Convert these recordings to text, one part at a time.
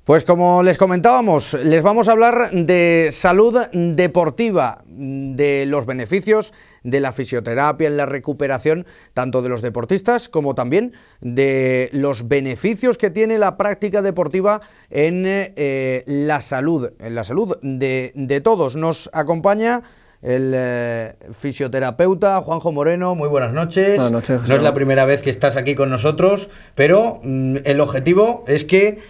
Pues como les comentábamos, les vamos a hablar de salud deportiva, de los beneficios de la fisioterapia en la recuperación, tanto de los deportistas como también de los beneficios que tiene la práctica deportiva en la salud de todos. Nos acompaña el fisioterapeuta Juanjo Moreno. Muy buenas noches. Buenas noches, José. No es la primera vez que estás aquí con nosotros, pero el objetivo es que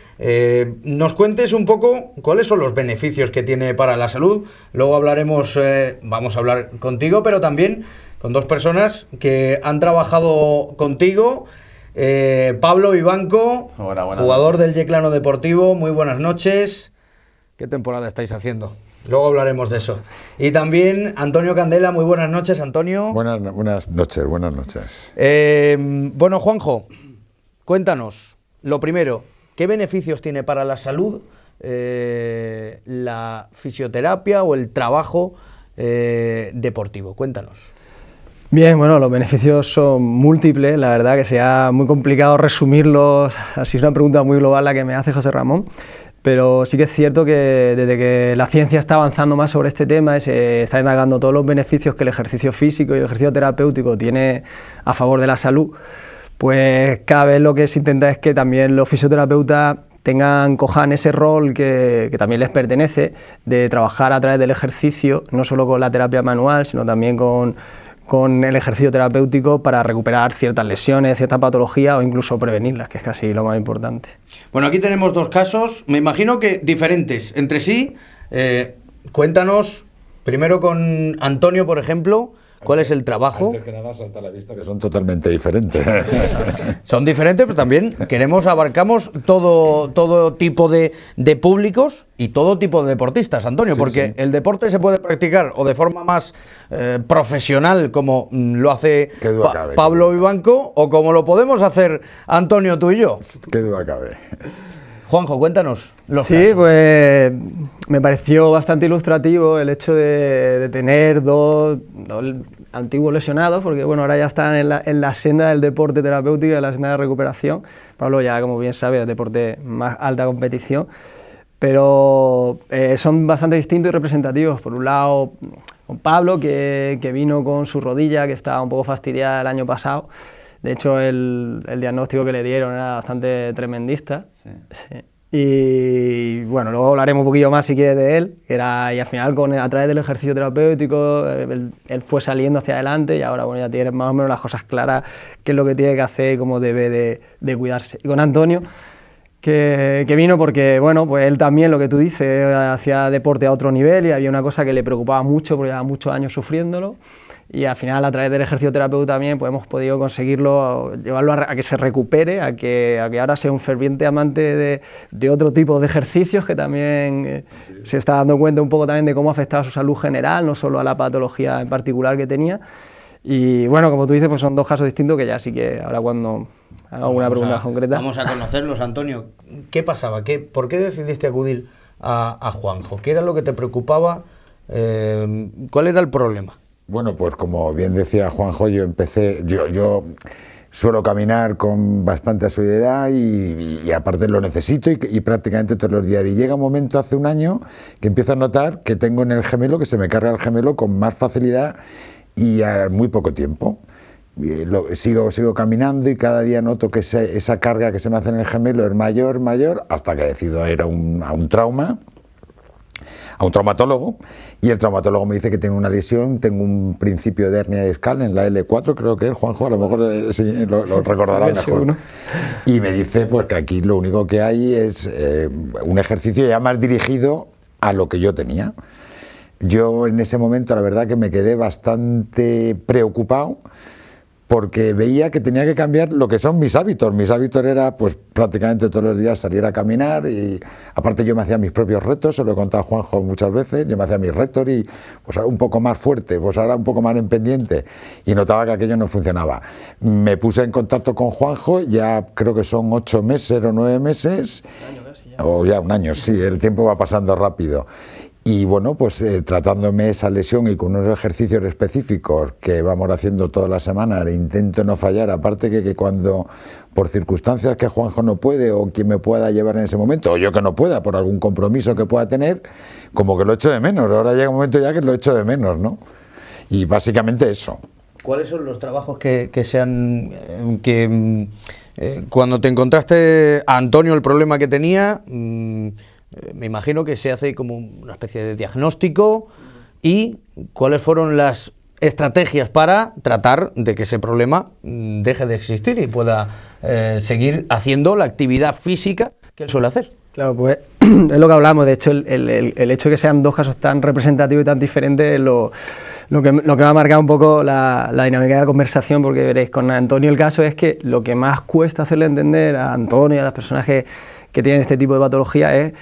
nos cuentes un poco cuáles son los beneficios que tiene para la salud. Luego hablaremos, vamos a hablar contigo, pero también con dos personas que han trabajado contigo. Pablo Vivanco, jugador del Yeclano Deportivo. Muy buenas noches. ¿Qué temporada estáis haciendo? Luego hablaremos de eso. Y también Antonio Candela. Muy buenas noches, Antonio. Buenas noches. Bueno, Juanjo, cuéntanos, lo primero, ¿qué beneficios tiene para la salud la fisioterapia o el trabajo deportivo? Cuéntanos. Bien, bueno, los beneficios son múltiples, la verdad que sea muy complicado resumirlos, así es una pregunta muy global la que me hace José Ramón. Pero sí que es cierto que desde que la ciencia está avanzando más sobre este tema y se está indagando todos los beneficios que el ejercicio físico y el ejercicio terapéutico tiene a favor de la salud, pues cada vez lo que se intenta es que también los fisioterapeutas cojan ese rol que también les pertenece, de trabajar a través del ejercicio, no solo con la terapia manual, sino también con el ejercicio terapéutico para recuperar ciertas lesiones, ciertas patologías o incluso prevenirlas, que es casi lo más importante. Bueno, aquí tenemos dos casos, me imagino que diferentes entre sí. Cuéntanos, primero con Antonio, por ejemplo, ¿cuál es el trabajo? Antes que nada salta a la vista que son totalmente diferentes. Son diferentes, pero también abarcamos todo tipo de públicos y todo tipo de deportistas, Antonio, Sí, porque sí. el deporte se puede practicar o de forma más profesional, como lo hace Pablo Vivanco, o como lo podemos hacer Antonio, tú y yo. Qué duda cabe. Juanjo, cuéntanos los Sí, casos. pues me pareció bastante ilustrativo el hecho de tener dos antiguos lesionados, porque bueno, ahora ya están en la senda del deporte terapéutico, en la senda de recuperación. Pablo ya, como bien sabe, es deporte más alta competición, pero son bastante distintos y representativos. Por un lado, con Pablo, que vino con su rodilla, que estaba un poco fastidiada el año pasado. De hecho, el diagnóstico que le dieron era bastante tremendista. Sí. Y bueno, luego hablaremos un poquillo más si quieres de él. Y al final, a través del ejercicio terapéutico, él fue saliendo hacia adelante y ahora bueno, ya tiene más o menos las cosas claras, qué es lo que tiene que hacer y cómo debe de cuidarse. Y con Antonio, que vino porque, bueno, pues él también, lo que tú dices, hacía deporte a otro nivel y había una cosa que le preocupaba mucho porque llevaba muchos años sufriéndolo. Y al final, a través del ejercicio terapéutico también, pues hemos podido conseguirlo, llevarlo a que se recupere, a que ahora sea un ferviente amante de otro tipo de ejercicios, que también se está dando cuenta un poco también de cómo afectaba a su salud general, no solo a la patología en particular que tenía. Y bueno, como tú dices, pues son dos casos distintos que ya sí que ahora cuando haga alguna pregunta concreta. Vamos a conocerlos, Antonio. ¿Qué pasaba? ¿Por qué decidiste acudir a Juanjo? ¿Qué era lo que te preocupaba? ¿Cuál era el problema? Bueno, pues como bien decía Juanjo, yo suelo caminar con bastante asiduidad y aparte lo necesito y prácticamente todos los días. Y llega un momento, hace un año, que empiezo a notar que tengo en el gemelo, que se me carga el gemelo con más facilidad y a muy poco tiempo. Sigo caminando y cada día noto que esa carga que se me hace en el gemelo es mayor, hasta que decido ir a un traumatólogo, y el traumatólogo me dice que tengo una lesión, tengo un principio de hernia discal en la L4, creo que es, Juanjo, a lo mejor sí, lo recordará mejor. Y me dice pues que aquí lo único que hay es un ejercicio ya más dirigido a lo que yo tenía. Yo en ese momento la verdad que me quedé bastante preocupado, porque veía que tenía que cambiar lo que son mis hábitos. Mis hábitos era pues prácticamente todos los días salir a caminar, y aparte yo me hacía mis propios retos, se lo he contado a Juanjo muchas veces, yo me hacía mis retos y pues ahora un poco más fuerte, pues ahora un poco más en pendiente, y notaba que aquello no funcionaba. Me puse en contacto con Juanjo, ya creo que son 8 meses o 9 meses, o ya un año, sí, el tiempo va pasando rápido. Y bueno, pues tratándome esa lesión y con unos ejercicios específicos que vamos haciendo toda la semana, intento no fallar, aparte que cuando por circunstancias que Juanjo no puede o quien me pueda llevar en ese momento, o yo que no pueda por algún compromiso que pueda tener, como que lo echo de menos. Ahora llega un momento ya que lo echo de menos, ¿no? Y básicamente eso. ¿Cuáles son los trabajos cuando te encontraste a Antonio el problema que tenía? Me imagino que se hace como una especie de diagnóstico, y cuáles fueron las estrategias para tratar de que ese problema deje de existir y pueda seguir haciendo la actividad física que él suele hacer. Claro, pues es lo que hablamos. De hecho, el hecho de que sean dos casos tan representativos y tan diferentes es lo que va a marcar un poco la dinámica de la conversación, porque veréis, con Antonio el caso es que lo que más cuesta hacerle entender a Antonio y a las personas que tienen este tipo de patología es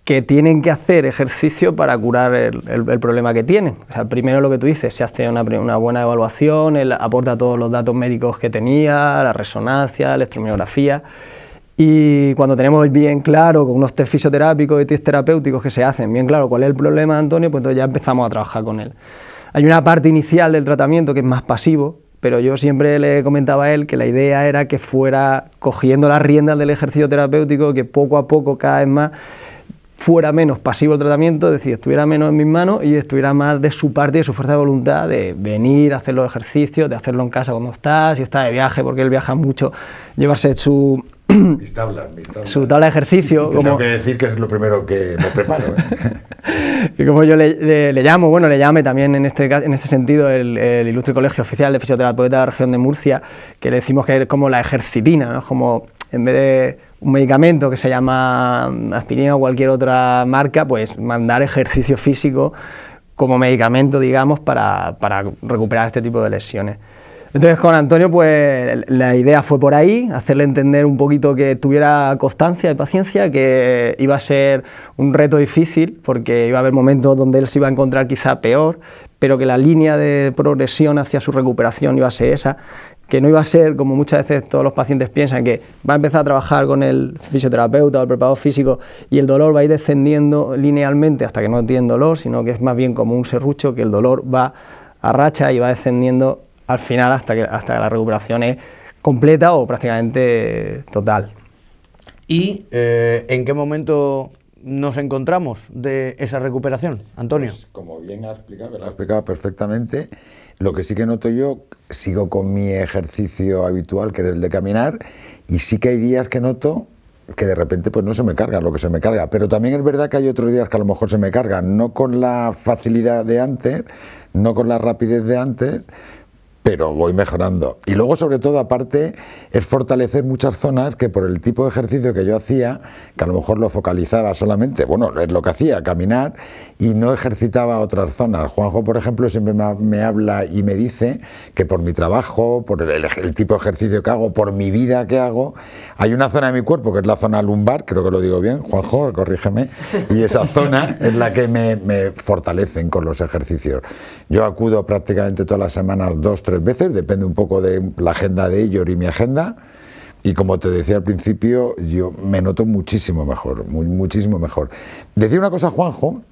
que tienen que hacer ejercicio para curar el problema que tienen. O sea, primero lo que tú dices, se hace una buena evaluación, él aporta todos los datos médicos que tenía, la resonancia, la electromiografía, y cuando tenemos bien claro, con unos test fisioterápicos y test terapéuticos que se hacen, bien claro cuál es el problema de Antonio, pues entonces ya empezamos a trabajar con él. Hay una parte inicial del tratamiento que es más pasivo, pero yo siempre le comentaba a él que la idea era que fuera cogiendo las riendas del ejercicio terapéutico, que poco a poco, cada vez más, fuera menos pasivo el tratamiento, es decir, estuviera menos en mis manos y estuviera más de su parte y de su fuerza de voluntad de venir a hacer los ejercicios, de hacerlo en casa cuando está, si está de viaje, porque él viaja mucho, llevarse su tabla de ejercicio. Tengo que decir que es lo primero que me preparo. Y como yo le llamo, bueno, le llame también en este sentido el Ilustre Colegio Oficial de Fisioterapeutas de la Región de Murcia, que le decimos que es como la ejercitina, ¿no? Como en vez de un medicamento que se llama aspirina o cualquier otra marca, pues mandar ejercicio físico como medicamento, digamos, para recuperar este tipo de lesiones. Entonces con Antonio pues la idea fue por ahí, hacerle entender un poquito que tuviera constancia y paciencia, que iba a ser un reto difícil porque iba a haber momentos donde él se iba a encontrar quizá peor, pero que la línea de progresión hacia su recuperación iba a ser esa, que no iba a ser, como muchas veces todos los pacientes piensan, que va a empezar a trabajar con el fisioterapeuta o el preparador físico y el dolor va a ir descendiendo linealmente hasta que no tiene dolor, sino que es más bien como un serrucho, que el dolor va a racha y va descendiendo al final hasta que la recuperación es completa o prácticamente total. ¿Y en qué momento nos encontramos de esa recuperación, Antonio? Pues, como bien ha explicado, lo ha explicado perfectamente. Lo que sí que noto yo, sigo con mi ejercicio habitual, que es el de caminar, y sí que hay días que noto que de repente pues no se me carga lo que se me carga, pero también es verdad que hay otros días que a lo mejor se me cargan, no con la facilidad de antes, no con la rapidez de antes, pero voy mejorando. Y luego, sobre todo, aparte, es fortalecer muchas zonas que por el tipo de ejercicio que yo hacía, que a lo mejor lo focalizaba solamente, bueno, es lo que hacía, caminar, y no ejercitaba otras zonas. Juanjo, por ejemplo, siempre me habla y me dice que por mi trabajo, por el tipo de ejercicio que hago, por mi vida que hago, hay una zona de mi cuerpo, que es la zona lumbar, creo que lo digo bien, Juanjo, corrígeme, y esa zona es la que me fortalecen con los ejercicios. Yo acudo prácticamente todas las semanas 2-3 veces, depende un poco de la agenda de ellos y mi agenda, y como te decía al principio, yo me noto muchísimo mejor, muchísimo mejor. Decía una cosa, Juanjo,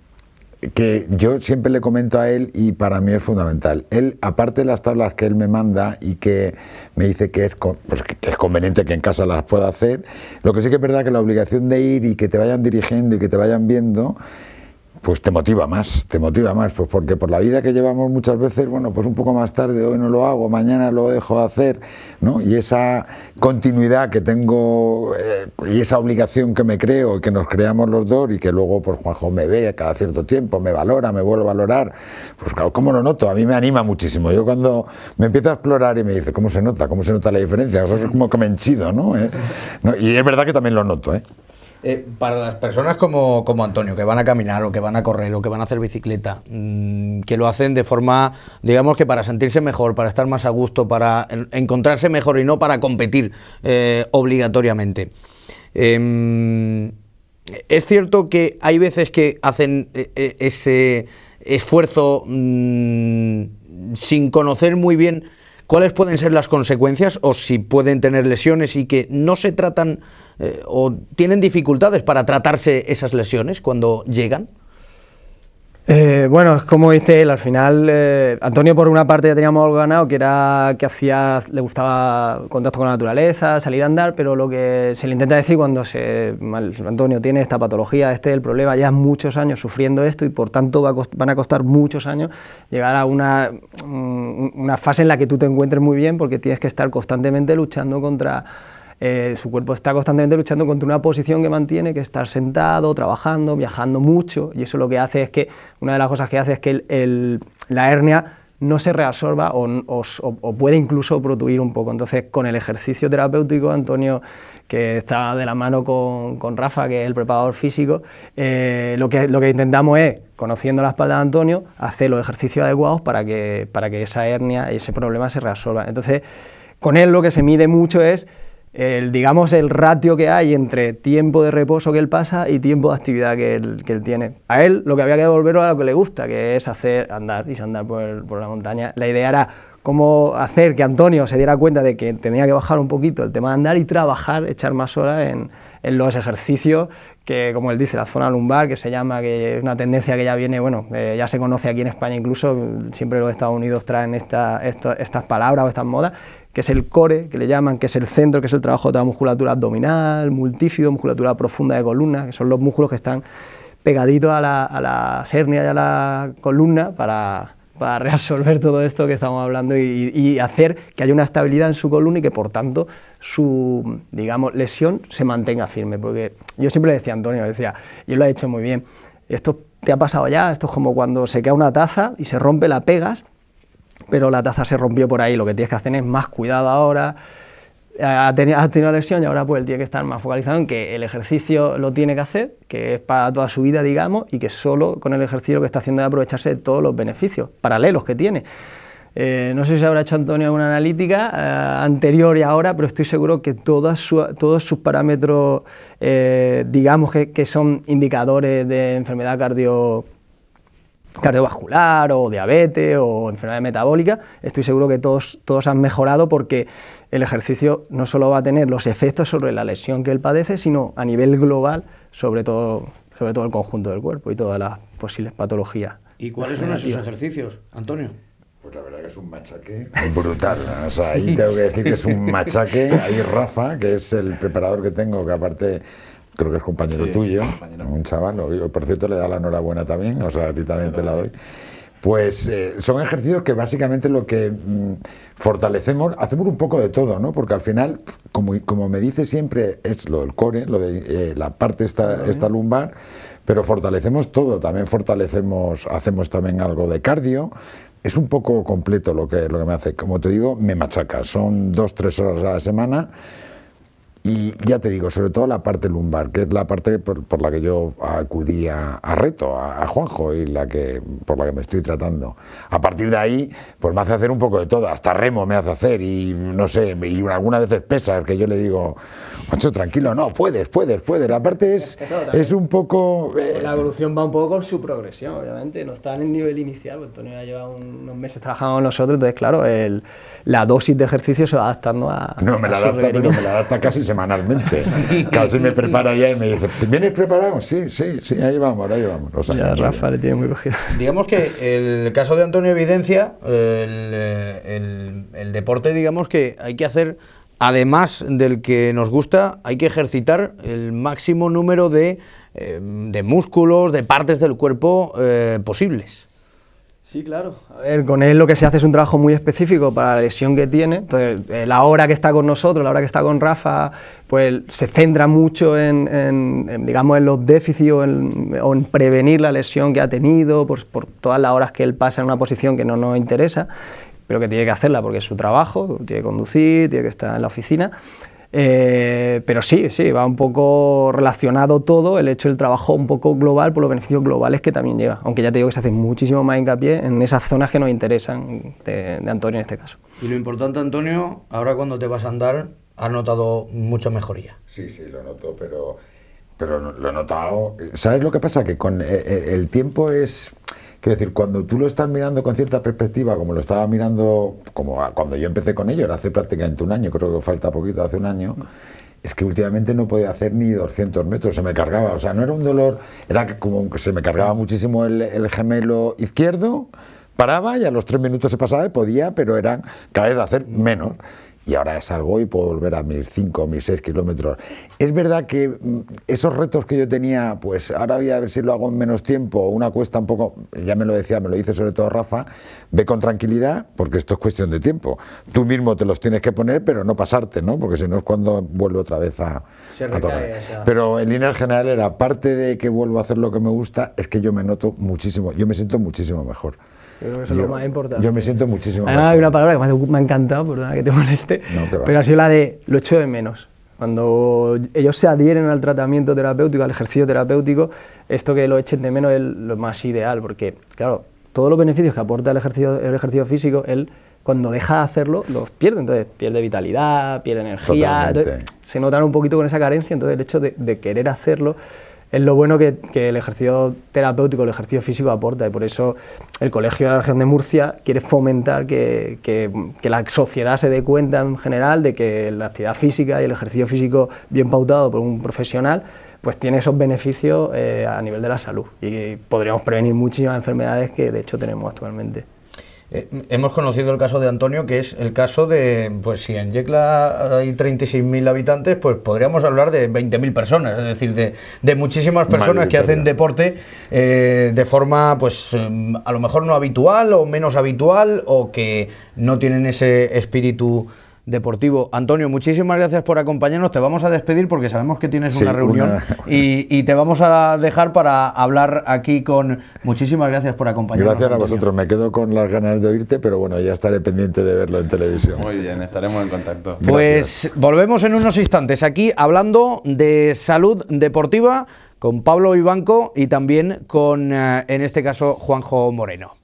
que yo siempre le comento a él y para mí es fundamental. Él, aparte de las tablas que él me manda y que me dice que es conveniente que en casa las pueda hacer, lo que sí que es verdad que la obligación de ir y que te vayan dirigiendo y que te vayan viendo, pues te motiva más, pues porque por la vida que llevamos muchas veces, bueno, pues un poco más tarde, hoy no lo hago, mañana lo dejo de hacer, ¿no? Y esa continuidad que tengo y esa obligación que me creo y que nos creamos los dos y que luego pues Juanjo me ve cada cierto tiempo, me valora, me vuelve a valorar, pues claro, ¿cómo lo noto? A mí me anima muchísimo. Yo cuando me empiezo a explorar y me dice, ¿cómo se nota la diferencia? Eso es como que me enchido, ¿no? Y es verdad que también lo noto, ¿eh? Para las personas como Antonio, que van a caminar o que van a correr o que van a hacer bicicleta, que lo hacen de forma, digamos que para sentirse mejor, para estar más a gusto, para encontrarse mejor y no para competir obligatoriamente. Es cierto que hay veces que hacen ese esfuerzo sin conocer muy bien cuáles pueden ser las consecuencias o si pueden tener lesiones y que no se tratan o tienen dificultades para tratarse esas lesiones cuando llegan. Bueno, es como dice él, al final Antonio por una parte ya teníamos algo ganado, que era que le gustaba contacto con la naturaleza, salir a andar, pero lo que se le intenta decir cuando Antonio tiene esta patología, este es el problema, ya muchos años sufriendo esto y por tanto van a costar muchos años llegar a una fase en la que tú te encuentres muy bien, porque tienes que estar constantemente luchando contra... su cuerpo está constantemente luchando contra una posición que mantiene, que es estar sentado, trabajando, viajando mucho, y eso lo que hace es que, una de las cosas que hace es que la hernia no se reabsorba o puede incluso protuir un poco. Entonces, con el ejercicio terapéutico, Antonio, que está de la mano con Rafa, que es el preparador físico, lo que intentamos es, conociendo la espalda de Antonio, hacer los ejercicios adecuados para que esa hernia y ese problema se reabsorban. Entonces, con él lo que se mide mucho es digamos el ratio que hay entre tiempo de reposo que él pasa y tiempo de actividad que él tiene. A él lo que había que devolverlo a lo que le gusta, que es andar por la montaña. La idea era cómo hacer que Antonio se diera cuenta de que tenía que bajar un poquito el tema de andar y trabajar, echar más horas en los ejercicios que, como él dice, la zona lumbar, que se llama, que es una tendencia que ya viene, bueno, ya se conoce aquí en España incluso, siempre los Estados Unidos traen estas palabras o estas modas, que es el core, que le llaman, que es el centro, que es el trabajo de la musculatura abdominal, multífido, musculatura profunda de columna, que son los músculos que están pegaditos a las hernias y a la columna para reabsorber todo esto que estamos hablando y hacer que haya una estabilidad en su columna y que por tanto su, digamos, lesión se mantenga firme. Porque yo siempre le decía a Antonio, y él lo ha hecho muy bien, esto te ha pasado ya, esto es como cuando se cae una taza y se rompe, la pegas, pero la taza se rompió por ahí, lo que tienes que hacer es más cuidado ahora, has tenido lesión y ahora pues él tiene que estar más focalizado en que el ejercicio lo tiene que hacer, que es para toda su vida, digamos, y que solo con el ejercicio lo que está haciendo es aprovecharse de todos los beneficios paralelos que tiene. No sé si habrá hecho Antonio alguna analítica anterior y ahora, pero estoy seguro que todos sus parámetros, digamos que son indicadores de enfermedad cardiovascular o diabetes o enfermedad metabólica, estoy seguro que todos han mejorado porque el ejercicio no solo va a tener los efectos sobre la lesión que él padece, sino a nivel global sobre todo el conjunto del cuerpo y todas las posibles patologías. ¿Y cuáles son esos ejercicios, Antonio? Pues la verdad que es un machaque brutal, ¿no? O sea, ahí tengo que decir que es un machaque. Ahí Rafa, que es el preparador que tengo, que aparte creo que es compañero tuyo, un chaval, por cierto le da la enhorabuena también, o sea, a ti también te la doy. Pues son ejercicios que básicamente lo que fortalecemos, hacemos un poco de todo, ¿no? Porque al final, como me dice siempre, es lo del core, lo de la parte esta lumbar, pero fortalecemos todo, también hacemos también algo de cardio. Es un poco completo lo que me hace, como te digo, me machaca, son 2-3 horas a la semana. Y ya te digo, sobre todo la parte lumbar, que es la parte por la que yo acudí a Reto, a Juanjo, y por la que me estoy tratando. A partir de ahí, pues me hace hacer un poco de todo, hasta remo me hace hacer, y no sé, y algunas veces pesas, que yo le digo, macho, tranquilo, no, puedes. Aparte es un poco... La evolución va un poco con su progresión, obviamente, no está en el nivel inicial, porque Antonio ya lleva unos meses trabajando con nosotros, entonces claro, la dosis de ejercicio se va adaptando a... No, me la adapta casi semanalmente. Casi me prepara ya y me dice, ¿vienes preparado? Sí, ahí vamos. O sea, ya Rafa le tiene muy cogido. Digamos que el caso de Antonio evidencia el deporte, digamos que hay que hacer, además del que nos gusta, hay que ejercitar el máximo número de músculos, de partes del cuerpo posibles. Sí, claro. A ver, con él lo que se hace es un trabajo muy específico para la lesión que tiene. Entonces, la hora que está con nosotros, la hora que está con Rafa, pues se centra mucho en los déficits o en prevenir la lesión que ha tenido por todas las horas que él pasa en una posición que no nos interesa, pero que tiene que hacerla porque es su trabajo, tiene que conducir, tiene que estar en la oficina. Pero sí, va un poco relacionado todo, el hecho del trabajo un poco global por los beneficios globales que también lleva, aunque ya te digo que se hace muchísimo más hincapié en esas zonas que nos interesan de Antonio en este caso. Y lo importante, Antonio, ahora cuando te vas a andar, has notado mucha mejoría. Sí, lo noto, pero lo he notado. ¿Sabes lo que pasa? Que con el tiempo es... Quiero decir, cuando tú lo estás mirando con cierta perspectiva, como lo estaba mirando, como cuando yo empecé con ello, era hace prácticamente un año, creo que falta poquito, hace un año, es que últimamente no podía hacer ni 200 metros, se me cargaba, o sea, no era un dolor, era que como que se me cargaba muchísimo el gemelo izquierdo, paraba y a los 3 minutos se pasaba y podía, pero eran cada vez hacer menos. Y ahora salgo y puedo volver a mis 5 o mis 6 kilómetros. Es verdad que esos retos que yo tenía, pues ahora voy a ver si lo hago en menos tiempo, una cuesta un poco, ya me lo decía, me lo dice sobre todo Rafa, ve con tranquilidad, porque esto es cuestión de tiempo. Tú mismo te los tienes que poner, pero no pasarte, ¿no? Porque si no es cuando vuelvo otra vez a tocar. Pero en línea general era, parte de que vuelvo a hacer lo que me gusta, es que yo me noto muchísimo, yo me siento muchísimo mejor. Yo creo que eso es lo más importante. Yo me siento muchísimo mejor. Hay una palabra que me ha encantado, perdona que te moleste, pero ha sido la de lo echo de menos. Cuando ellos se adhieren al tratamiento terapéutico, al ejercicio terapéutico, esto que lo echen de menos es lo más ideal, porque, claro, todos los beneficios que aporta el ejercicio físico, él, cuando deja de hacerlo, los pierde. Entonces, pierde vitalidad, pierde energía, entonces, se notan un poquito con esa carencia. Entonces, el hecho de querer hacerlo es lo bueno que el ejercicio terapéutico, el ejercicio físico aporta, y por eso el Colegio de la Región de Murcia quiere fomentar que la sociedad se dé cuenta en general de que la actividad física y el ejercicio físico bien pautado por un profesional pues tiene esos beneficios a nivel de la salud, y podríamos prevenir muchísimas enfermedades que de hecho tenemos actualmente. Hemos conocido el caso de Antonio, que es el caso de, pues si en Yecla hay 36.000 habitantes, pues podríamos hablar de 20.000 personas, es decir, de muchísimas personas que hacen deporte de forma, pues a lo mejor no habitual o menos habitual, o que no tienen ese espíritu deportivo. Antonio, muchísimas gracias por acompañarnos. Te vamos a despedir porque sabemos que tienes una reunión y te vamos a dejar para hablar aquí con... Muchísimas gracias por acompañarnos. Gracias a Antonio. vosotros. Me quedo con las ganas de oírte, pero bueno, ya estaré pendiente de verlo en televisión. Muy bien, estaremos en contacto. Pues gracias. Volvemos en unos instantes aquí hablando de salud deportiva con Pablo Vivanco y también con, en este caso, Juanjo Moreno.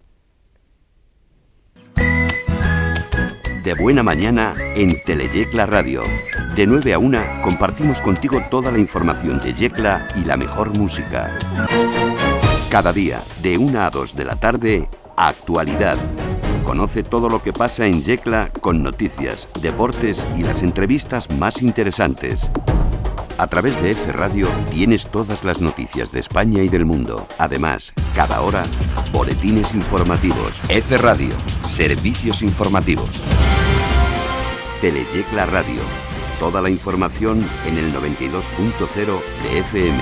De buena mañana en Teleyecla Radio. De 9 a 1 compartimos contigo toda la información de Yecla y la mejor música. Cada día, de 1 a 2 de la tarde, Actualidad. Conoce todo lo que pasa en Yecla con noticias, deportes y las entrevistas más interesantes. A través de F Radio tienes todas las noticias de España y del mundo. Además, cada hora, boletines informativos. F Radio, servicios informativos. Teleyecla Radio. Toda la información en el 92.0 de FM.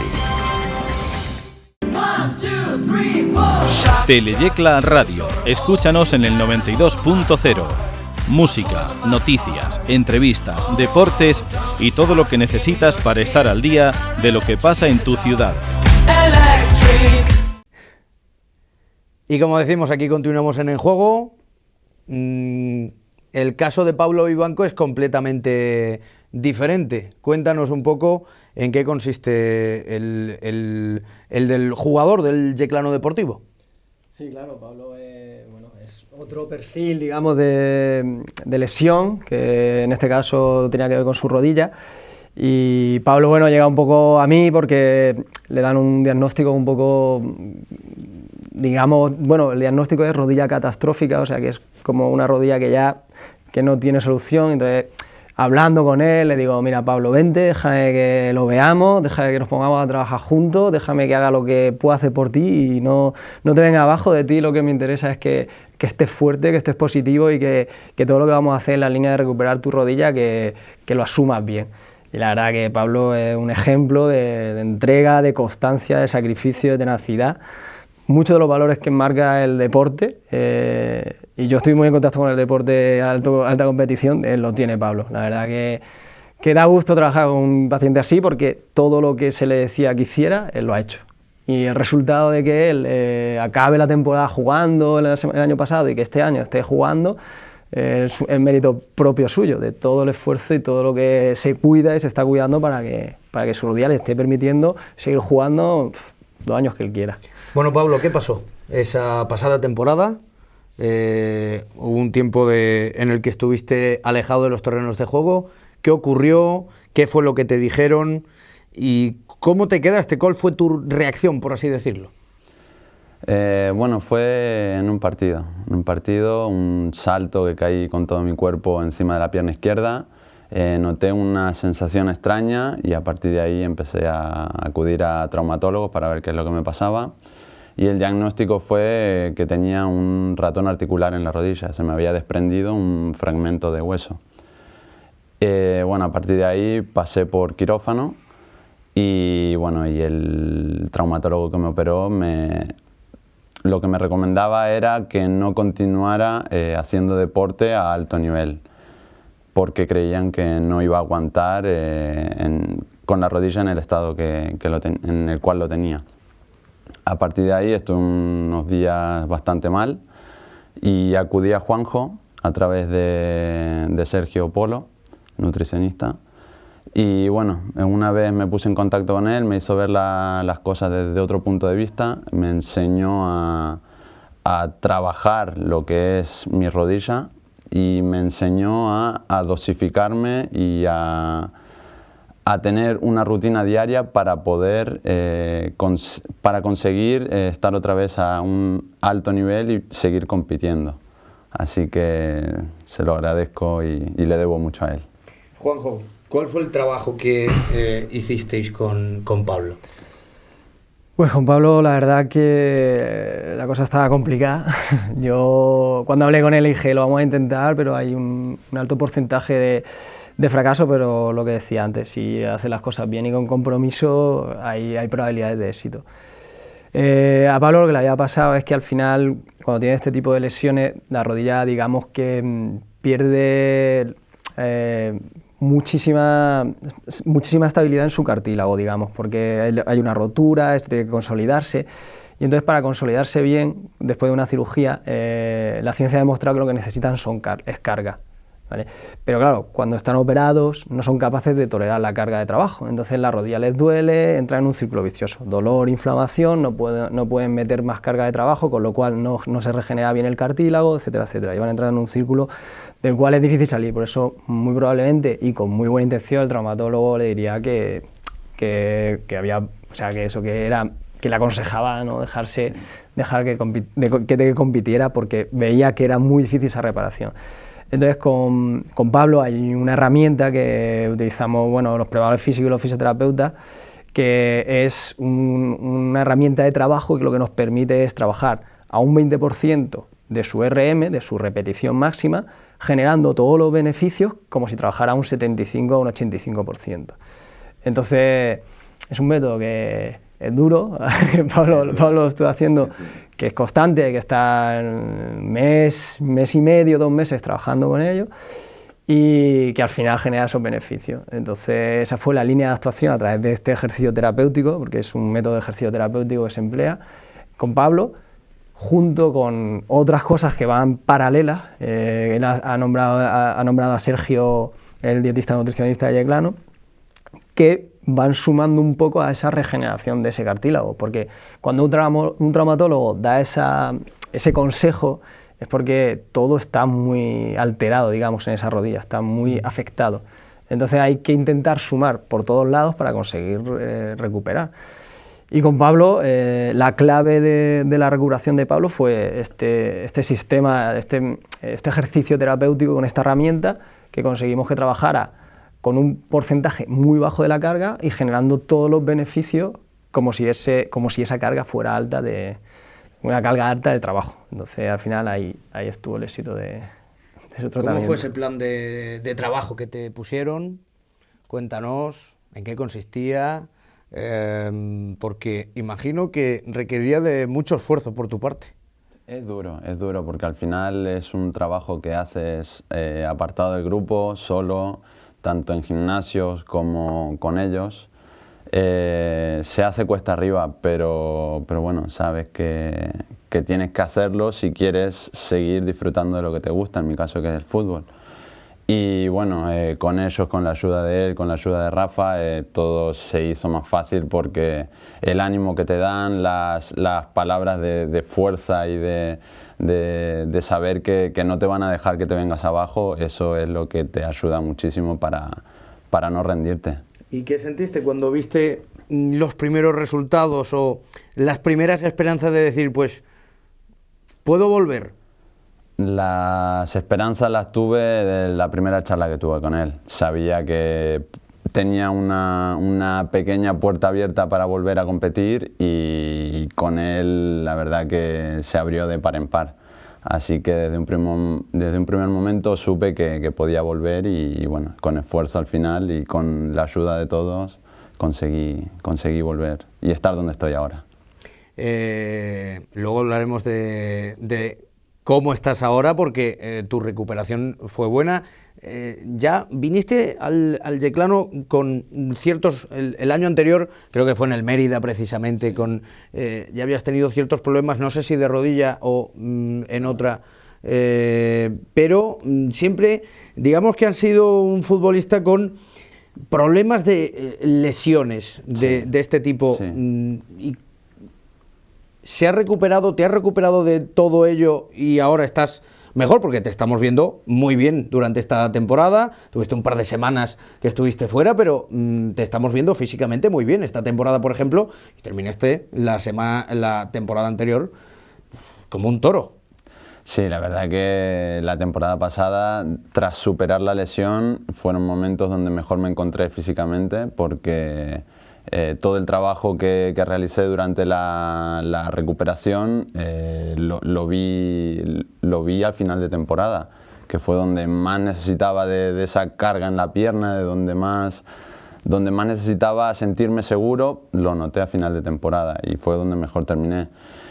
Teleyecla Radio. Escúchanos en el 92.0. Música, noticias, entrevistas, deportes y todo lo que necesitas para estar al día de lo que pasa en tu ciudad. Y como decimos, aquí continuamos en El Juego. El caso de Pablo Vivanco es completamente diferente. Cuéntanos un poco en qué consiste el del jugador del Yeclano Deportivo. Sí, claro, Pablo es otro perfil, digamos, de lesión, que en este caso tenía que ver con su rodilla. Y Pablo, bueno, llega un poco a mí porque le dan un diagnóstico un poco, digamos, bueno, el diagnóstico es rodilla catastrófica, o sea que es como una rodilla que no tiene solución. Entonces, hablando con él, le digo, mira Pablo, vente, déjame que lo veamos, déjame que nos pongamos a trabajar juntos, déjame que haga lo que pueda hacer por ti y no te venga abajo de ti. Lo que me interesa es que estés fuerte, que estés positivo y que todo lo que vamos a hacer en la línea de recuperar tu rodilla, que lo asumas bien. Y la verdad que Pablo es un ejemplo de entrega, de constancia, de sacrificio, de tenacidad. Muchos de los valores que marca el deporte, y yo estoy muy en contacto con el deporte de alta competición, lo tiene Pablo. La verdad que da gusto trabajar con un paciente así, porque todo lo que se le decía que hiciera, él lo ha hecho. Y el resultado de que él acabe la temporada jugando el año pasado y que este año esté jugando, es mérito propio suyo, de todo el esfuerzo y todo lo que se cuida y se está cuidando para que su rodilla le esté permitiendo seguir jugando 2 años que él quiera. Bueno, Pablo, ¿qué pasó esa pasada temporada? Hubo un tiempo en el que estuviste alejado de los terrenos de juego. ¿Qué ocurrió? ¿Qué fue lo que te dijeron? ¿Y cómo te quedaste? ¿Cuál fue tu reacción, por así decirlo? Bueno, fue en un partido, un salto que caí con todo mi cuerpo encima de la pierna izquierda. noté una sensación extraña y a partir de ahí empecé a acudir a traumatólogos para ver qué es lo que me pasaba. Y el diagnóstico fue que tenía un ratón articular en la rodilla, se me había desprendido un fragmento de hueso. Bueno, a partir de ahí pasé por quirófano y, bueno, y el traumatólogo que me operó lo que me recomendaba era que no continuara haciendo deporte a alto nivel, porque creían que no iba a aguantar con la rodilla en el estado en el cual lo tenía. A partir de ahí estuve unos días bastante mal y acudí a Juanjo a través de Sergio Polo, nutricionista. Y bueno, una vez me puse en contacto con él, me hizo ver las cosas desde otro punto de vista, me enseñó a trabajar lo que es mi rodilla y me enseñó a dosificarme y a tener una rutina diaria para poder para conseguir estar otra vez a un alto nivel y seguir compitiendo. Así que se lo agradezco y le debo mucho a él. Juanjo, ¿cuál fue el trabajo que hicisteis con Pablo? Pues con Pablo la verdad que la cosa estaba complicada. Yo cuando hablé con él dije, lo vamos a intentar, pero hay un alto porcentaje de fracaso, pero lo que decía antes, si hace las cosas bien y con compromiso, hay probabilidades de éxito. A Pablo lo que le había pasado es que al final, cuando tiene este tipo de lesiones, la rodilla, digamos que pierde muchísima estabilidad en su cartílago, digamos, porque hay una rotura, esto tiene que consolidarse, y entonces para consolidarse bien, después de una cirugía, la ciencia ha demostrado que lo que necesitan es carga. ¿Vale? Pero claro, cuando están operados no son capaces de tolerar la carga de trabajo, entonces la rodilla les duele, entra en un círculo vicioso, dolor, inflamación, no pueden meter más carga de trabajo, con lo cual no se regenera bien el cartílago, etcétera, etcétera, y van a entrar en un círculo del cual es difícil salir. Por eso, muy probablemente y con muy buena intención, el traumatólogo le diría que había, o sea, que le aconsejaba no dejar que compitiera, porque veía que era muy difícil esa reparación. Entonces con Pablo hay una herramienta que utilizamos, bueno, los preparadores físicos y los fisioterapeutas, que es una herramienta de trabajo que lo que nos permite es trabajar a un 20% de su RM, de su repetición máxima, generando todos los beneficios como si trabajara un 75 o un 85%. Entonces es un método que es duro, Pablo lo está haciendo, que es constante, hay que estar mes y medio, 2 meses trabajando con ello y que al final genera esos beneficios. Entonces esa fue la línea de actuación a través de este ejercicio terapéutico, porque es un método de ejercicio terapéutico que se emplea con Pablo, junto con otras cosas que van paralelas. Él ha nombrado a Sergio, el dietista nutricionista de Yeclano, que van sumando un poco a esa regeneración de ese cartílago, porque cuando un traumatólogo da ese consejo es porque todo está muy alterado, digamos, en esa rodilla, está muy afectado. Entonces hay que intentar sumar por todos lados para conseguir recuperar. Y con Pablo, la clave de la recuperación de Pablo fue este sistema, este ejercicio terapéutico con esta herramienta, que conseguimos que trabajara con un porcentaje muy bajo de la carga y generando todos los beneficios como si esa carga fuera alta, una carga alta de trabajo. Entonces al final ahí estuvo el éxito de su tratamiento. ¿Cómo fue ese plan de trabajo que te pusieron? Cuéntanos en qué consistía, porque imagino que requeriría de mucho esfuerzo por tu parte. Es duro porque al final es un trabajo que haces apartado del grupo, solo, tanto en gimnasios como con ellos. Se hace cuesta arriba, pero bueno, sabes que tienes que hacerlo si quieres seguir disfrutando de lo que te gusta, en mi caso que es el fútbol. Y bueno, con ellos, con la ayuda de él, con la ayuda de Rafa, todo se hizo más fácil porque el ánimo que te dan, las palabras de fuerza y de saber que no te van a dejar que te vengas abajo, eso es lo que te ayuda muchísimo para no rendirte. ¿Y qué sentiste cuando viste los primeros resultados o las primeras esperanzas de decir, pues, puedo volver? Las esperanzas las tuve de la primera charla que tuve con él. Sabía que tenía una pequeña puerta abierta para volver a competir y con él la verdad que se abrió de par en par. Así que desde un primer momento supe que podía volver y bueno, con esfuerzo al final y con la ayuda de todos conseguí volver y estar donde estoy ahora. Luego hablaremos de cómo estás ahora, porque tu recuperación fue buena. Ya viniste al Yeclano con ciertos... El año anterior, creo que fue en el Mérida precisamente, ya habías tenido ciertos problemas, no sé si de rodilla o en otra, pero siempre, digamos que has sido un futbolista con problemas de lesiones de este tipo. Sí. Y ¿te has recuperado de todo ello y ahora estás mejor? Porque te estamos viendo muy bien durante esta temporada. Tuviste un par de semanas que estuviste fuera, pero te estamos viendo físicamente muy bien. Esta temporada, por ejemplo, y terminaste la temporada anterior como un toro. Sí, la verdad que la temporada pasada, tras superar la lesión, fueron momentos donde mejor me encontré físicamente, porque todo el trabajo que realicé durante la recuperación lo vi al final de temporada, que fue donde más necesitaba de esa carga en la pierna, de donde más necesitaba sentirme seguro, lo noté a final de temporada y fue donde mejor terminé.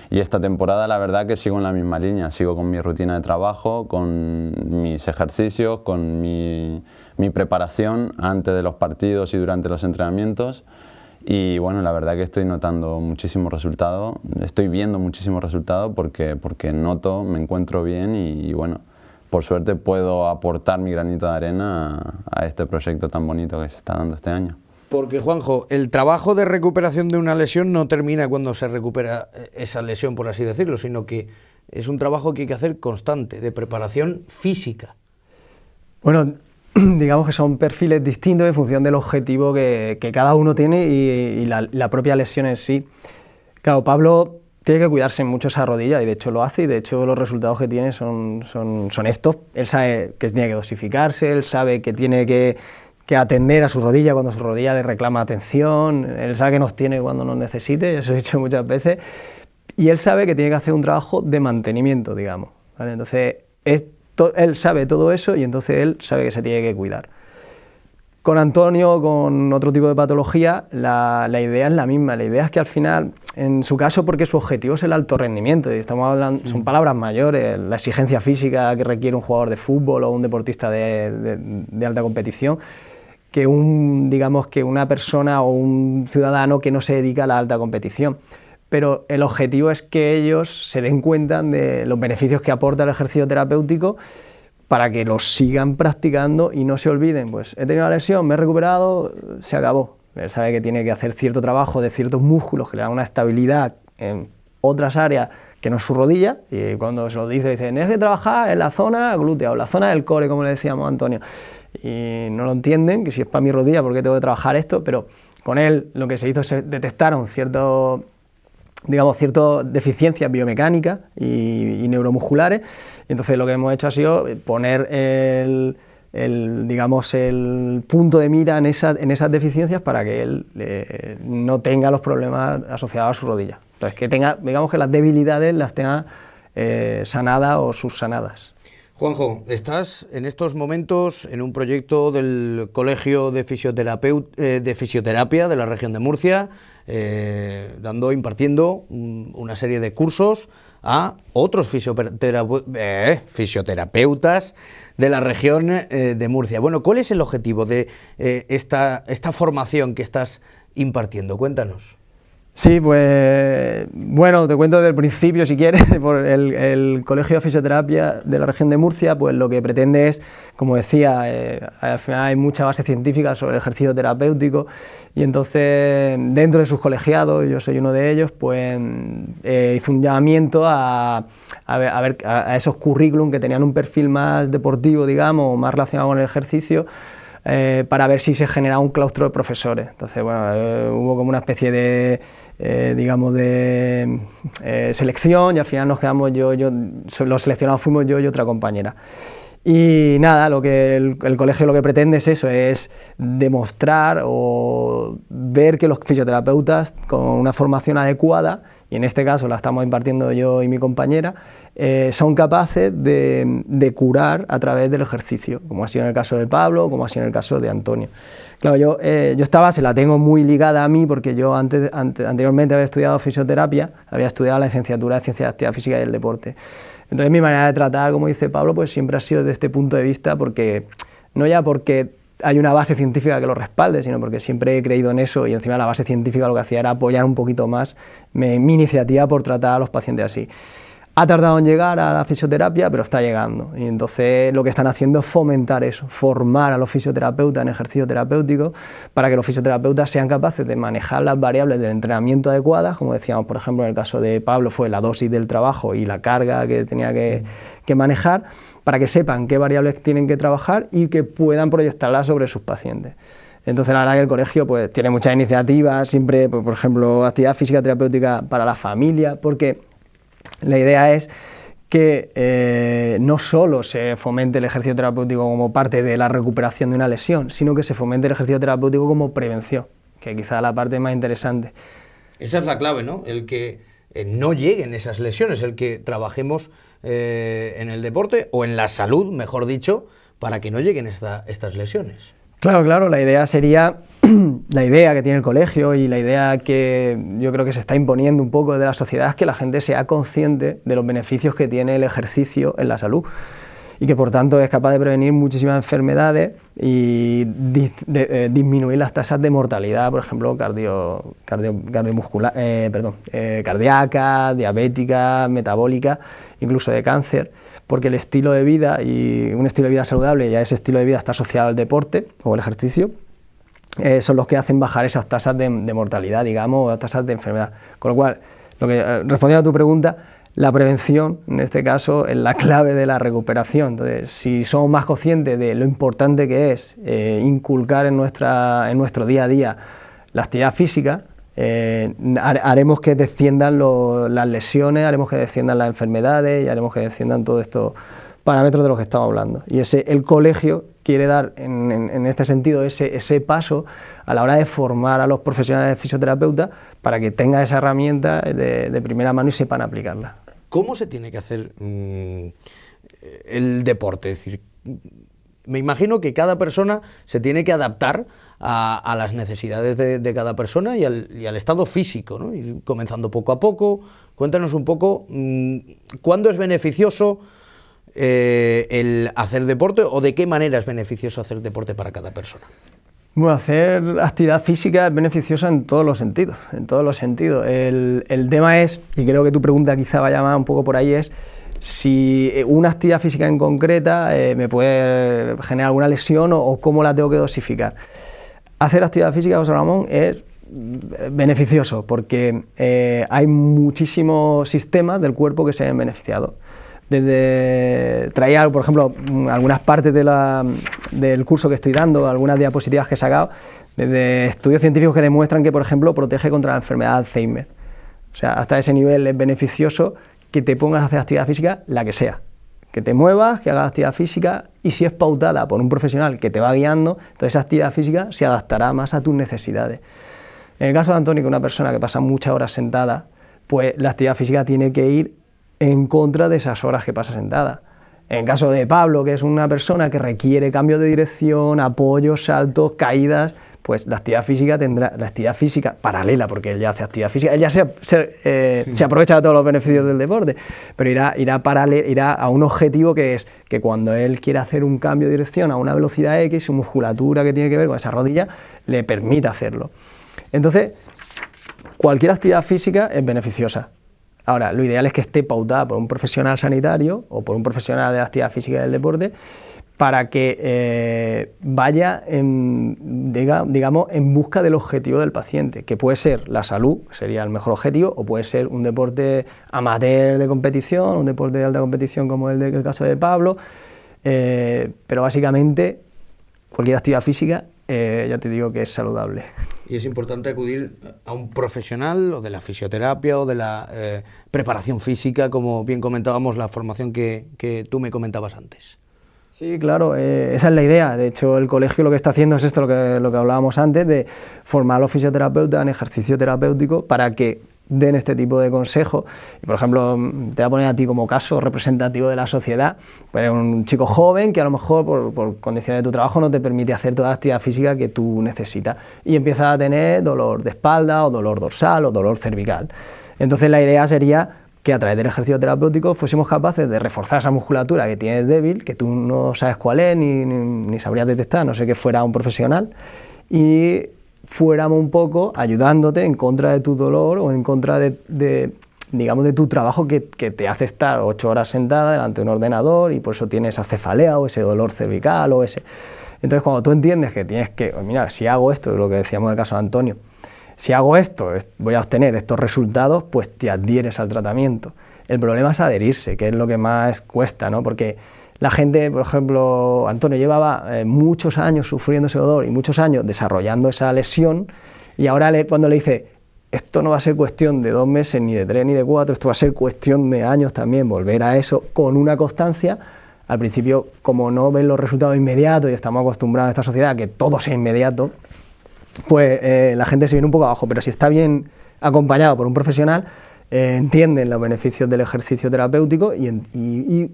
Y esta temporada la verdad que sigo en la misma línea, sigo con mi rutina de trabajo, con mis ejercicios, con mi preparación antes de los partidos y durante los entrenamientos. Y bueno, la verdad que estoy notando muchísimos resultados, estoy viendo muchísimos resultados porque noto, me encuentro bien y bueno, por suerte puedo aportar mi granito de arena a este proyecto tan bonito que se está dando este año. Porque, Juanjo, el trabajo de recuperación de una lesión no termina cuando se recupera esa lesión, por así decirlo, sino que es un trabajo que hay que hacer constante, de preparación física. Bueno, digamos que son perfiles distintos en función del objetivo que cada uno tiene y la propia lesión en sí. Claro, Pablo tiene que cuidarse mucho esa rodilla y de hecho lo hace, y de hecho los resultados que tiene son estos. Él sabe que tiene que dosificarse, él sabe que tiene que atender a su rodilla cuando su rodilla le reclama atención, él sabe que nos tiene cuando nos necesite, eso he dicho muchas veces, y él sabe que tiene que hacer un trabajo de mantenimiento, digamos, ¿vale? Entonces él sabe todo eso y entonces él sabe que se tiene que cuidar. Con Antonio, con otro tipo de patología, la idea es la misma. La idea es que al final, en su caso, porque su objetivo es el alto rendimiento, y estamos hablando, son palabras mayores, la exigencia física que requiere un jugador de fútbol o un deportista de alta competición, que digamos que una persona o un ciudadano que no se dedica a la alta competición. Pero el objetivo es que ellos se den cuenta de los beneficios que aporta el ejercicio terapéutico para que los sigan practicando y no se olviden, pues he tenido una lesión, me he recuperado, se acabó. Él sabe que tiene que hacer cierto trabajo de ciertos músculos que le dan una estabilidad en otras áreas que no es su rodilla, y cuando se lo dice, le dicen, tienes que trabajar en la zona glútea o la zona del core, como le decíamos a Antonio, y no lo entienden, que si es para mi rodilla, ¿por qué tengo que trabajar esto? Pero con él lo que se hizo es detectaron ciertas deficiencias biomecánicas y neuromusculares, y entonces lo que hemos hecho ha sido poner el punto de mira en esas deficiencias para que él no tenga los problemas asociados a su rodilla. Entonces que tenga, digamos que las debilidades las tenga sanadas o subsanadas. Juanjo, estás en estos momentos en un proyecto del Colegio de Fisioterapia de la región de Murcia, impartiendo una serie de cursos a otros fisioterapeutas de la región de Murcia. Bueno, ¿cuál es el objetivo de esta formación que estás impartiendo? Cuéntanos. Sí, pues bueno, te cuento desde el principio si quieres. Por el Colegio de Fisioterapia de la región de Murcia, pues lo que pretende es, como decía, al final hay mucha base científica sobre el ejercicio terapéutico, y entonces dentro de sus colegiados, yo soy uno de ellos, pues hizo un llamamiento a esos currículum que tenían un perfil más deportivo, digamos, más relacionado con el ejercicio, para ver si se generaba un claustro de profesores. Entonces, bueno, hubo como una especie de, digamos, de selección, y al final nos quedamos los seleccionados fuimos yo y otra compañera. Y nada, lo que el colegio lo que pretende es eso, es demostrar o ver que los fisioterapeutas con una formación adecuada, y en este caso la estamos impartiendo yo y mi compañera, son capaces de curar a través del ejercicio, como ha sido en el caso de Pablo, como ha sido en el caso de Antonio. Claro, yo esta base la tengo muy ligada a mí porque yo anteriormente había estudiado fisioterapia, había estudiado la licenciatura de Ciencias de la Actividad Física y del Deporte. Entonces mi manera de tratar, como dice Pablo, pues siempre ha sido desde este punto de vista, porque no ya porque hay una base científica que lo respalde, sino porque siempre he creído en eso, y encima la base científica lo que hacía era apoyar un poquito más mi iniciativa por tratar a los pacientes así. Ha tardado en llegar a la fisioterapia, pero está llegando, y entonces lo que están haciendo es fomentar eso, formar a los fisioterapeutas en ejercicio terapéutico para que los fisioterapeutas sean capaces de manejar las variables del entrenamiento adecuadas, como decíamos, por ejemplo, en el caso de Pablo fue la dosis del trabajo y la carga que tenía que manejar, para que sepan qué variables tienen que trabajar y que puedan proyectarlas sobre sus pacientes. Entonces la verdad que el colegio pues tiene muchas iniciativas, siempre, pues, por ejemplo, actividad física terapéutica para la familia, porque la idea es que no solo se fomente el ejercicio terapéutico como parte de la recuperación de una lesión, sino que se fomente el ejercicio terapéutico como prevención, que quizá es la parte más interesante. Esa es la clave, ¿no? El que no lleguen esas lesiones, el que trabajemos en el deporte o en la salud, mejor dicho, para que no lleguen estas lesiones. Claro, la idea sería, la idea que tiene el colegio y la idea que yo creo que se está imponiendo un poco de la sociedad es que la gente sea consciente de los beneficios que tiene el ejercicio en la salud y que por tanto es capaz de prevenir muchísimas enfermedades y disminuir las tasas de mortalidad, por ejemplo, cardíaca, diabética, metabólica, incluso de cáncer, porque el estilo de vida y un estilo de vida saludable, ya ese estilo de vida está asociado al deporte o al ejercicio, son los que hacen bajar esas tasas de mortalidad, digamos, o tasas de enfermedad. Con lo cual, respondiendo a tu pregunta, la prevención, en este caso, es la clave de la recuperación. Entonces, si somos más conscientes de lo importante que es inculcar en nuestro día a día la actividad física, haremos que desciendan las lesiones, haremos que desciendan las enfermedades y haremos que desciendan todos estos parámetros de los que estamos hablando. Y el colegio quiere dar en este sentido ese paso a la hora de formar a los profesionales de fisioterapeutas para que tengan esa herramienta de primera mano y sepan aplicarla. ¿Cómo se tiene que hacer el deporte? Es decir, me imagino que cada persona se tiene que adaptar a las necesidades de cada persona y al estado físico, ¿no? Ir comenzando poco a poco. Cuéntanos un poco cuándo es beneficioso el hacer deporte o de qué manera es beneficioso hacer deporte para cada persona. Bueno, hacer actividad física es beneficiosa en todos los sentidos, El tema es, y creo que tu pregunta quizá vaya más un poco por ahí, es si una actividad física en concreta me puede generar alguna lesión o cómo la tengo que dosificar. Hacer actividad física, José Ramón, es beneficioso porque hay muchísimos sistemas del cuerpo que se ven beneficiados. Traía, por ejemplo, algunas partes del curso que estoy dando, algunas diapositivas que he sacado, desde estudios científicos que demuestran que, por ejemplo, protege contra la enfermedad de Alzheimer. O sea, hasta ese nivel es beneficioso que te pongas a hacer actividad física, la que sea. Que te muevas, que hagas actividad física, y si es pautada por un profesional que te va guiando, entonces esa actividad física se adaptará más a tus necesidades. En el caso de Antonio, que es una persona que pasa muchas horas sentada, pues la actividad física tiene que ir en contra de esas horas que pasa sentada. En el caso de Pablo, que es una persona que requiere cambio de dirección, apoyos, saltos, caídas, pues la actividad física tendrá la actividad física paralela, porque él ya hace actividad física, él ya se aprovecha de todos los beneficios del deporte, pero irá a un objetivo que es que cuando él quiera hacer un cambio de dirección a una velocidad X, su musculatura que tiene que ver con esa rodilla le permite hacerlo. Entonces, cualquier actividad física es beneficiosa. Ahora, lo ideal es que esté pautada por un profesional sanitario o por un profesional de la actividad física y del deporte para que vaya digamos, en busca del objetivo del paciente, que puede ser la salud, sería el mejor objetivo, o puede ser un deporte amateur de competición, un deporte de alta competición como el caso de Pablo, pero básicamente cualquier actividad física, ya te digo que es saludable. Y es importante acudir a un profesional o de la fisioterapia o de la preparación física, como bien comentábamos, la formación que tú me comentabas antes. Sí, claro, esa es la idea. De hecho, el colegio lo que está haciendo es esto, lo que hablábamos antes, de formar a los fisioterapeutas en ejercicio terapéutico para que den este tipo de consejos. Y, por ejemplo, te voy a poner a ti como caso representativo de la sociedad, pues un chico joven que a lo mejor por condiciones de tu trabajo no te permite hacer toda la actividad física que tú necesitas y empiezas a tener dolor de espalda o dolor dorsal o dolor cervical. Entonces la idea sería que a través del ejercicio terapéutico fuésemos capaces de reforzar esa musculatura que tienes débil, que tú no sabes cuál es ni sabrías detectar, no sé, que fuera un profesional, y fuéramos un poco ayudándote en contra de tu dolor o en contra digamos, de tu trabajo que te hace estar 8 horas sentada delante de un ordenador y por eso tienes esa cefalea o ese dolor cervical o ese... Entonces, cuando tú entiendes que tienes que, mira, si hago esto, lo que decíamos del caso de Antonio, si hago esto, voy a obtener estos resultados, pues te adhieres al tratamiento. El problema es adherirse, que es lo que más cuesta, ¿no? Porque la gente, por ejemplo, Antonio llevaba muchos años sufriendo ese dolor y muchos años desarrollando esa lesión, y ahora cuando le dice, esto no va a ser cuestión de 2 meses, ni de 3, ni de 4, esto va a ser cuestión de años también, volver a eso con una constancia. Al principio, como no ven los resultados inmediatos y estamos acostumbrados en esta sociedad a que todo sea inmediato, pues la gente se viene un poco abajo, pero si está bien acompañado por un profesional, entienden los beneficios del ejercicio terapéutico y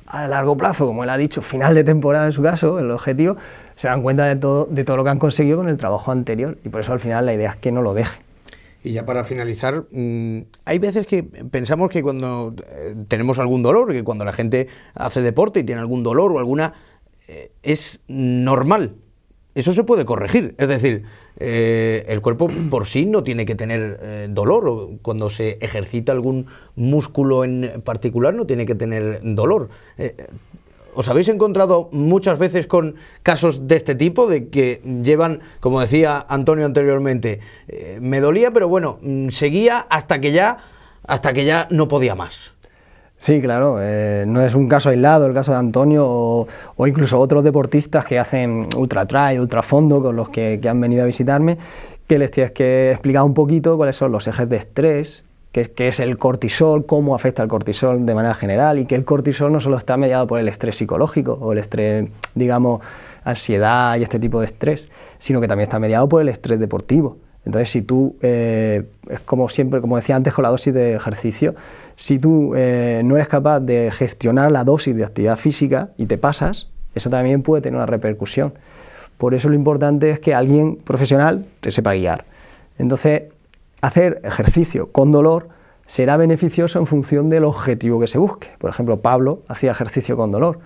a largo plazo, como él ha dicho, final de temporada en su caso, el objetivo, se dan cuenta de todo lo que han conseguido con el trabajo anterior, y por eso al final la idea es que no lo dejen. Y ya para finalizar, hay veces que pensamos que cuando tenemos algún dolor, que cuando la gente hace deporte y tiene algún dolor o alguna, es normal. Eso se puede corregir, es decir, el cuerpo por sí no tiene que tener dolor, o cuando se ejercita algún músculo en particular no tiene que tener dolor. ¿Os habéis encontrado muchas veces con casos de este tipo, de que llevan, como decía Antonio anteriormente, me dolía, pero bueno, seguía hasta que ya no podía más? Sí, claro, no es un caso aislado el caso de Antonio o incluso otros deportistas que hacen ultra trail, ultra fondo, con los que han venido a visitarme, que les tienes que explicar un poquito cuáles son los ejes de estrés, qué es el cortisol, cómo afecta el cortisol de manera general, y que el cortisol no solo está mediado por el estrés psicológico o el estrés, digamos, ansiedad y este tipo de estrés, sino que también está mediado por el estrés deportivo. Entonces, si tú, es como siempre, como decía antes con la dosis de ejercicio, si tú no eres capaz de gestionar la dosis de actividad física y te pasas, eso también puede tener una repercusión. Por eso lo importante es que alguien profesional te sepa guiar. Entonces, hacer ejercicio con dolor será beneficioso en función del objetivo que se busque. Por ejemplo, Pablo hacía ejercicio con dolor,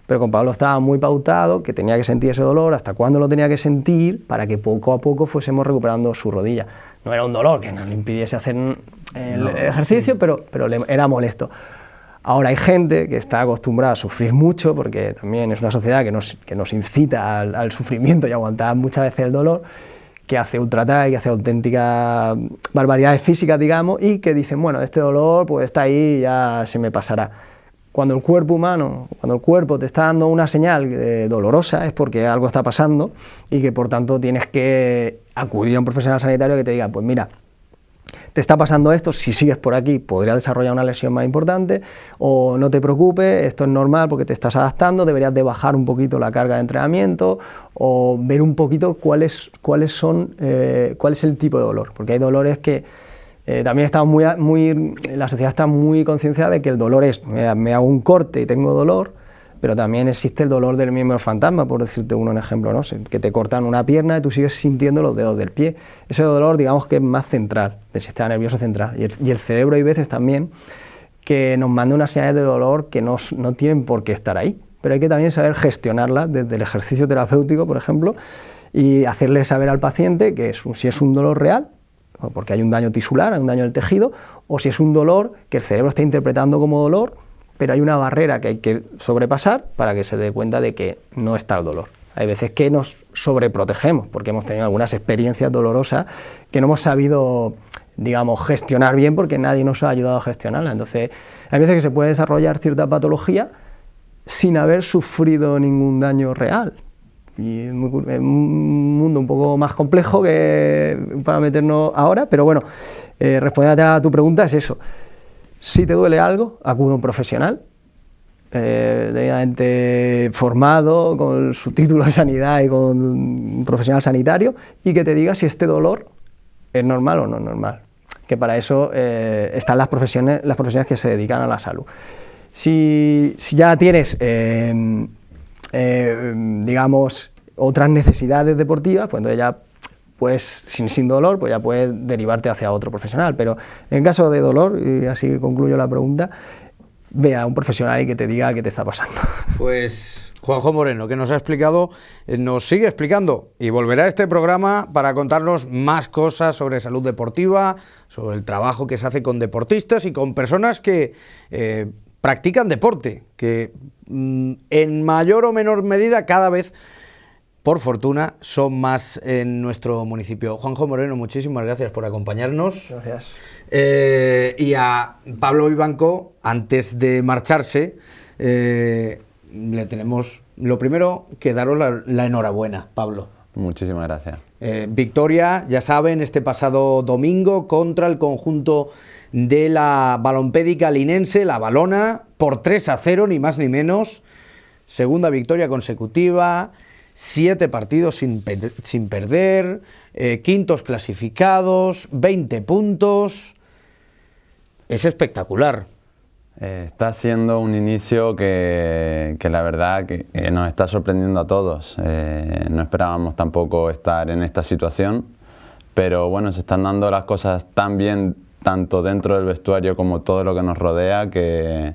pero con Pablo estaba muy pautado que tenía que sentir ese dolor, hasta cuándo lo tenía que sentir, para que poco a poco fuésemos recuperando su rodilla. No era un dolor que nos le impidiese hacer el ejercicio, pero era molesto. Ahora hay gente que está acostumbrada a sufrir mucho, porque también es una sociedad que nos incita al sufrimiento y a aguantar muchas veces el dolor, que hace ultra trail, que hace auténticas barbaridades físicas, digamos, y que dicen, bueno, este dolor pues está ahí, ya se me pasará. Cuando el cuerpo humano, cuando el cuerpo te está dando una señal dolorosa, es porque algo está pasando y que por tanto tienes que acudir a un profesional sanitario que te diga, pues mira, te está pasando esto, si sigues por aquí podrías desarrollar una lesión más importante, o no te preocupes, esto es normal porque te estás adaptando, deberías de bajar un poquito la carga de entrenamiento, o ver un poquito cuál es el tipo de dolor, porque hay dolores que también estamos la sociedad está muy concienciada de que el dolor es, me hago un corte y tengo dolor, pero también existe el dolor del miembro fantasma, por decirte un ejemplo, ¿no? Que te cortan una pierna y tú sigues sintiendo los dedos del pie. Ese dolor, digamos que es más central, del sistema nervioso central. Y el cerebro hay veces también que nos manda unas señales de dolor que no tienen por qué estar ahí, pero hay que también saber gestionarlas desde el ejercicio terapéutico, por ejemplo, y hacerle saber al paciente que si es un dolor real, porque hay un daño tisular, hay un daño del tejido, o si es un dolor que el cerebro está interpretando como dolor, pero hay una barrera que hay que sobrepasar para que se dé cuenta de que no está el dolor. Hay veces que nos sobreprotegemos porque hemos tenido algunas experiencias dolorosas que no hemos sabido, digamos, gestionar bien porque nadie nos ha ayudado a gestionarla. Entonces, hay veces que se puede desarrollar cierta patología sin haber sufrido ningún daño real. y es un mundo un poco más complejo que para meternos ahora, pero bueno, respondiendo a tu pregunta es eso. Si te duele algo, acude a un profesional debidamente formado, con su título de sanidad y con un profesional sanitario, y que te diga si este dolor es normal o no es normal. Que para eso están las profesiones que se dedican a la salud. Si ya tienes, digamos, otras necesidades deportivas, pues entonces ya pues sin dolor, pues ya puedes derivarte hacia otro profesional. Pero en caso de dolor, y así concluyo la pregunta, ve a un profesional y que te diga qué te está pasando. Pues Juanjo Moreno, que nos ha explicado, nos sigue explicando y volverá a este programa para contarnos más cosas sobre salud deportiva, sobre el trabajo que se hace con deportistas y con personas que practican deporte, que en mayor o menor medida cada vez, por fortuna, son más en nuestro municipio. Juanjo Moreno, muchísimas gracias por acompañarnos. Gracias. Y a Pablo Vivanco, antes de marcharse, le tenemos lo primero que daros la enhorabuena, Pablo. Muchísimas gracias. Victoria, ya saben, este pasado domingo contra el conjunto de la Balompédica Linense, la Balona, por 3-0, ni más ni menos. Segunda victoria consecutiva, 7 partidos sin perder, quintos clasificados, 20 puntos. Es espectacular. Está siendo un inicio que la verdad que nos está sorprendiendo a todos. No esperábamos tampoco estar en esta situación, pero bueno, se están dando las cosas tan bien, tanto dentro del vestuario como todo lo que nos rodea, que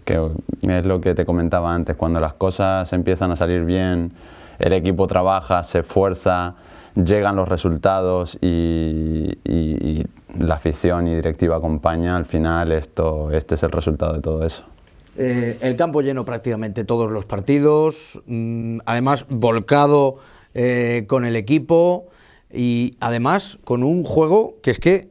es lo que te comentaba antes. Cuando las cosas empiezan a salir bien, el equipo trabaja, se esfuerza, llegan los resultados y la afición y directiva acompaña, al final este es el resultado de todo eso. El campo lleno prácticamente todos los partidos, además volcado con el equipo y además con un juego que es que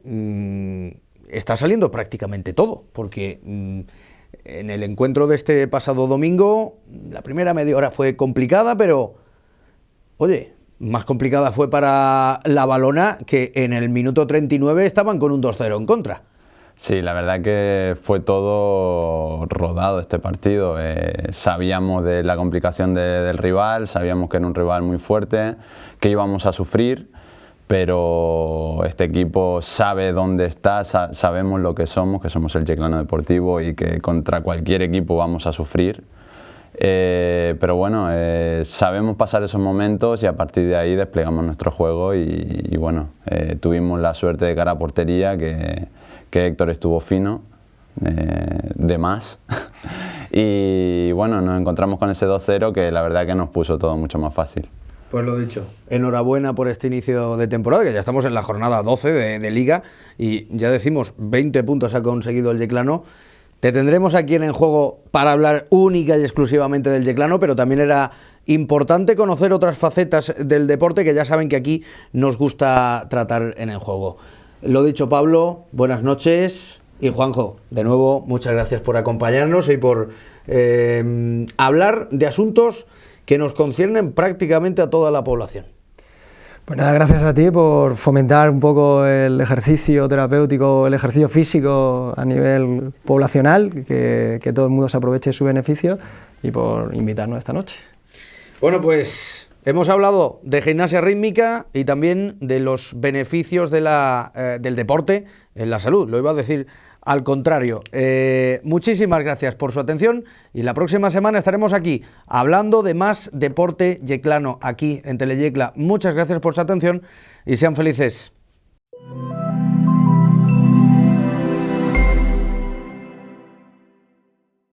está saliendo prácticamente todo, porque en el encuentro de este pasado domingo la primera media hora fue complicada, pero oye, más complicada fue para la Balona, que en el minuto 39 estaban con un 2-0 en contra. Sí, la verdad que fue todo rodado este partido. Sabíamos de la complicación del rival, sabíamos que era un rival muy fuerte, que íbamos a sufrir, pero este equipo sabe dónde está, sabemos lo que somos el Yeclano Deportivo y que contra cualquier equipo vamos a sufrir. Pero bueno, sabemos pasar esos momentos y a partir de ahí desplegamos nuestro juego y bueno, tuvimos la suerte de cara a portería que Héctor estuvo fino, de más y bueno, nos encontramos con ese 2-0 que la verdad que nos puso todo mucho más fácil. Pues lo dicho, enhorabuena por este inicio de temporada, que ya estamos en la jornada 12 de Liga y ya decimos, 20 puntos ha conseguido el Yeclano. Te tendremos aquí en Juego para hablar única y exclusivamente del Yeclano, pero también era importante conocer otras facetas del deporte que ya saben que aquí nos gusta tratar en En Juego. Lo dicho, Pablo, buenas noches. Y Juanjo, de nuevo, muchas gracias por acompañarnos y por hablar de asuntos que nos conciernen prácticamente a toda la población. Pues nada, gracias a ti por fomentar un poco el ejercicio terapéutico, el ejercicio físico a nivel poblacional, que todo el mundo se aproveche de su beneficio y por invitarnos esta noche. Bueno, pues hemos hablado de gimnasia rítmica y también de los beneficios del deporte en la salud. Lo iba a decir al contrario. Muchísimas gracias por su atención y la próxima semana estaremos aquí hablando de más deporte yeclano aquí en Teleyecla. Muchas gracias por su atención y sean felices.